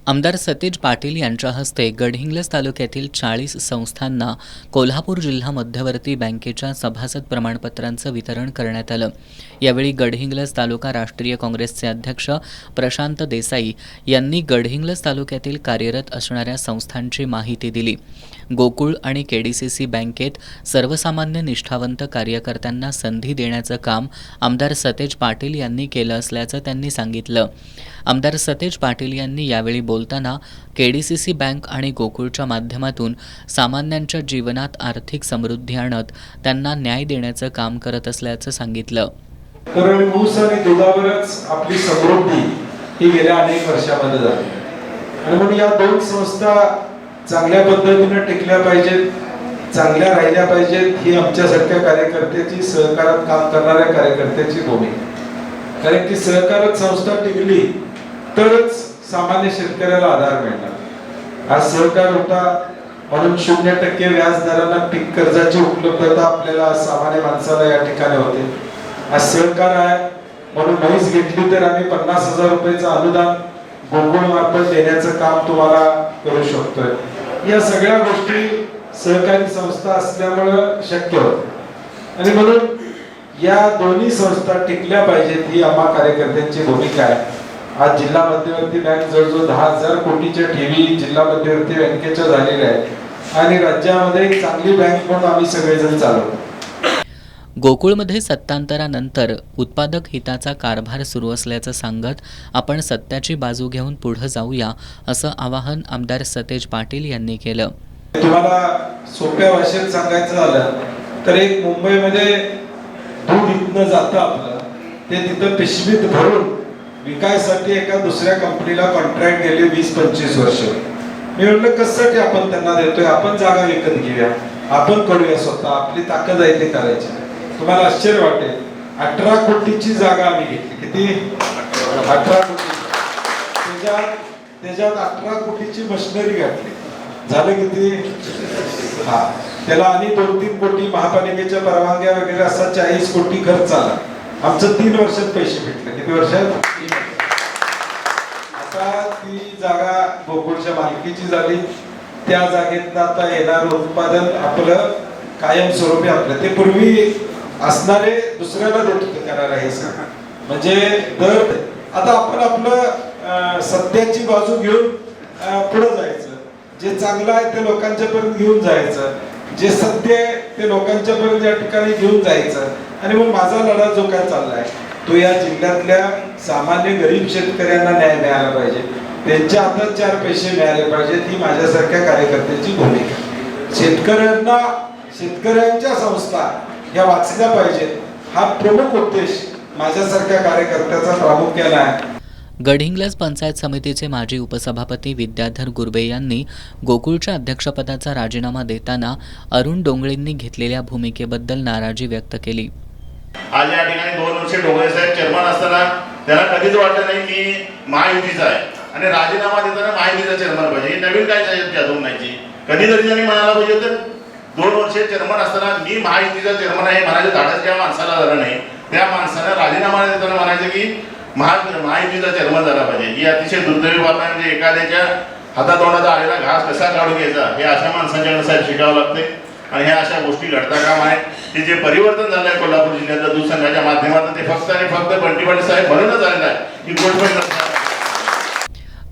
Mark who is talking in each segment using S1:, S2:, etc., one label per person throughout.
S1: आमदार सतेज पाटील यांच्या हस्ते गडहिंग्लज तालुक्यातील 40 संस्थांना कोल्हापूर जिल्हा मध्यवर्ती बँकेच्या सभासद प्रमाणपत्रांचं वितरण करण्यात आलं। यावेळी गडहिंग्लज तालुका राष्ट्रीय काँग्रेसचे अध्यक्ष प्रशांत देसाई यांनी गडहिंग्लज तालुक्यातील कार्यरत असणाऱ्या संस्थांची माहिती दिली। गोकुळ आणि केडीसीसी बँकेत सर्वसामान्य निष्ठावंत कार्यकर्त्यांना संधी देण्याचं काम आमदार सतेज पाटील यांनी केलं असल्याचं त्यांनी सांगितलं। आमदार सतेज पाटील यांनी यावेळी बोलताना केडीसीसी बँक आणि गोकुळच्या माध्यमातून सामान्यांच्या जीवनात आर्थिक समृद्धी आणत त्यांना न्याय देण्याचं काम करत असल्याचं सांगितलं।
S2: कारण ऊस आणि दुधावरच आपली समृद्धी ही गेल्या अनेक वर्षांमध्ये झाली आणि म्हणून या दोन संस्था चांगल्या पद्धतीने टिकल्या पाहिजेत, चांगल्या राहिल्या पाहिजेत ही आमच्यासारख्या कार्यकर्त्याची, सहकारात काम करणाऱ्या कार्यकर्त्याची भूमिका। कारण की सहकारत संस्था टिकली तरच सामान्य शेतकऱ्याला आधार मिळणार। आज सहकार होता म्हणून 0% व्याज दराने पीक कर्जाची उपलब्धता आपल्याला सामान्य माणसाला या ठिकाणी होते। आज सहकार आहे म्हणून म्हैस घेतली तर आम्ही 50,000 रुपयाचं अनुदान गोकुळ मार्फत देण्याचं काम तुम्हाला करू शकतोय। या सगळ्या गोष्टी सहकारी संस्था असल्यामुळे शक्य होतं आणि म्हणून या दोन्ही संस्था टिकल्या पाहिजेत ही आम्हा कार्यकर्त्यांची भूमिका आहे। आज जिल्हा मध्यवर्ती बँक जवळजवळ 10,000 कोटीच्या ठेवी जिल्हा मध्यवर्ती बँकेच्या झालेल्या आहेत आणि राज्यामध्ये एक चांगली बँक म्हणून आम्ही सगळेजण चालवतो।
S1: गोकुळमध्ये सत्तांतरानंतर उत्पादक हिताचा कारभार सुरू असल्याचं सांगत आपण सत्याची बाजू घेऊन पुढे जाऊया असं आवाहन आमदार सतेज पाटील यांनी केलं।
S2: तुम्हाला सोप्या भाषेत सांगायचं झालं तर एक मुंबईमध्ये दूध इथनं जातं आपलं, ते तिथं पिशवीत भरून विकायसाठी एका दुसऱ्या कंपनीला कॉन्ट्रॅक्ट गेले 20-25 वर्ष। मी म्हटलं कशासाठी आपण त्यांना देतोय, आपण जागा विकत घेऊया, आपण करूया स्वतः, आपली ताकद आहे ते करायची। तुम्हाला आश्चर्य वाटेल 18 कोटीची जागा आम्ही घेतली। किती? 18 कोटी। त्याच्यात 18 कोटीची मशिनरी घातली। झालं किती? त्याला आणि 2-3 कोटी महापालिकेच्या परवानग्या वगैरे असा 40 कोटी खर्च आला। आमचं 3 वर्षात पैसे भेटले। किती वर्षात? आता ती जागा गोकुळच्या मालकीची झाली। त्या जागेत आता येणार उत्पादन आपलं कायमस्वरूपी आपलं ते पूर्वी असणारे दुसऱ्याला देत होते करायला हे सगळं, म्हणजे दर आता आपण आपलं सत्याची बाजू घेऊन पुढे जायचं। जे चांगलं आहे ते लोकांच्या पर्यंत घेऊन जायचं, जे सत्य आहे ते लोकांच्या पर्यंत या ठिकाणी घेऊन जायचं। आणि मग माझा लढा जो काय चाललाय तो या जिल्ह्यातल्या सामान्य गरीब शेतकऱ्यांना न्याय मिळाला पाहिजे, त्यांच्या हातात 4 पैसे मिळाले पाहिजेत ही माझ्यासारख्या कार्यकर्त्याची भूमिका। शेतकऱ्यांच्या संस्था या वाचल्या पाहिजेत हा प्रमुख उद्देश माझ्यासारख्या कार्यकर्त्याचा प्रामुख्याने आहे।
S1: गडहिंग्लज पंचायत समितीचे माजी उपसभापती विद्याधर गुरबे यांनी गोकुळच्या अध्यक्षपदाचा राजीनामा देताना अरुण डोंगळेंनी घेतलेल्या भूमिकेबद्दल नाराजी व्यक्त केली।
S3: आज या ठिकाणी 2 वर्ष डोंगरे साहेब चेअरमन असताना त्याला कधीच वाटलं नाही मी महायुतीचा आहे आणि राजीनामा देताना महायुतीचा चेअरमन पाहिजे, नवीन काय जादू नाही। कधीतरी त्यांनी म्हणायला पाहिजे तर 2 वर्ष चेअरमन असताना मी महायुतीचा चेअरमन आहे म्हणायचं धाडस ज्या माणसाला झालं नाही त्या माणसाला राजीनामा देताना म्हणायचं की महायुतीचा चेअरमन झाला पाहिजे। ही अतिशय दुर्दैवी बाब आहे। म्हणजे एखाद्याच्या हातातोंडाचा आलेला घास कसा काढून घ्यायचा हे अशा माणसांच्याकडे साहेब शिकावं लागते आणि ह्या अशा गोष्टी घडता काम आहे की जे परिवर्तन झालं आहे कोल्हापूर जिल्ह्यातल्या दूध संघाच्या माध्यमातून ते फक्त आणि फक्त बंटी पाटील साहेब म्हणूनच झालेलं आहे की गोडपण।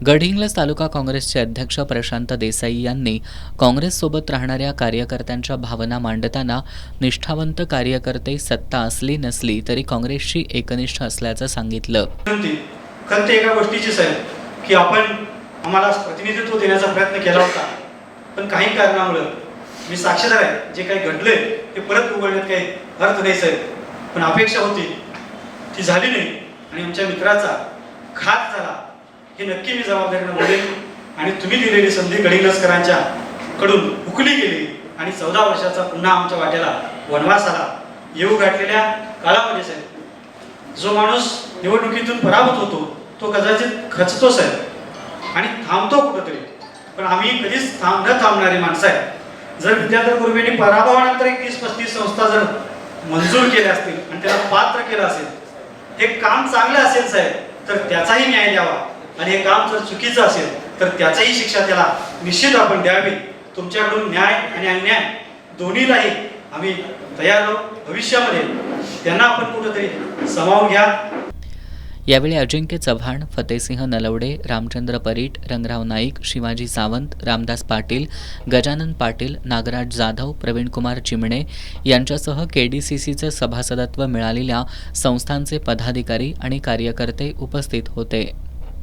S1: गडहिंग्लज तालुका काँग्रेसचे अध्यक्ष प्रशांत देसाई यांनी काँग्रेससोबत राहणाऱ्या कार्यकर्त्यांच्या भावना मांडताना निष्ठावंत कार्यकर्ते सत्ता असली नसली तरी काँग्रेसशी एकनिष्ठ असल्याचं सांगितलं।
S4: खंत एका गोष्टीचीच आहे की आपण आम्हाला प्रतिनिधित्व देण्याचा प्रयत्न केला होता, पण काही कारणामुळे मी साक्षीदार आहे जे काही घडले ते परत उघडण्यात काही अर्थ नाही साहेब, पण अपेक्षा होती ती झाली नाही आणि आमच्या मित्राचा घात झाला हे नक्की मी जबाबदारीने बोलेन। आणि तुम्ही दिलेली संधी गडहिंग्लजकरांच्या कडून उकली गेली आणि 14 वर्षाचा पुन्हा आमच्या वाट्याला वनवास आला। येऊ घातलेल्या काळामध्ये साहेब जो माणूस निवडणुकीतून पराभूत होतो तो कदाचित खचतो साहेब आणि थांबतो कुठंतरी, पण आम्ही कधीच न थांबणारी माणसं आहे। जर विद्याधर गुरबेंनी पराभवानंतर 30-35 संस्था जर मंजूर केल्या असतील आणि त्याला पात्र केलं असेल, हे काम चांगलं असेल साहेब तर त्याचाही न्याय द्यावा आणि हे काम जर चुकीचं असेल तर त्याचाही शिक्षा त्याला निश्चित आपण द्यावी. तुमच्याकडून न्याय आणि अन्याय दोन्हीलाही आम्ही तयार आहोत. भविष्यामध्ये त्यांना आपण कुठंतरी सामावून घ्या.
S1: यावेळी अजिंक्य चव्हाण, फतेसिंह नलवडे, रामचंद्र परीट, रंगराव नाईक, शिवाजी सावंत, रामदास पाटील, गजानन पाटील, नागराज जाधव, प्रवीणकुमार चिमणे यांच्यासह KDCCचं सभासदत्व मिळालेल्या संस्थांचे पदाधिकारी आणि कार्यकर्ते उपस्थित होते.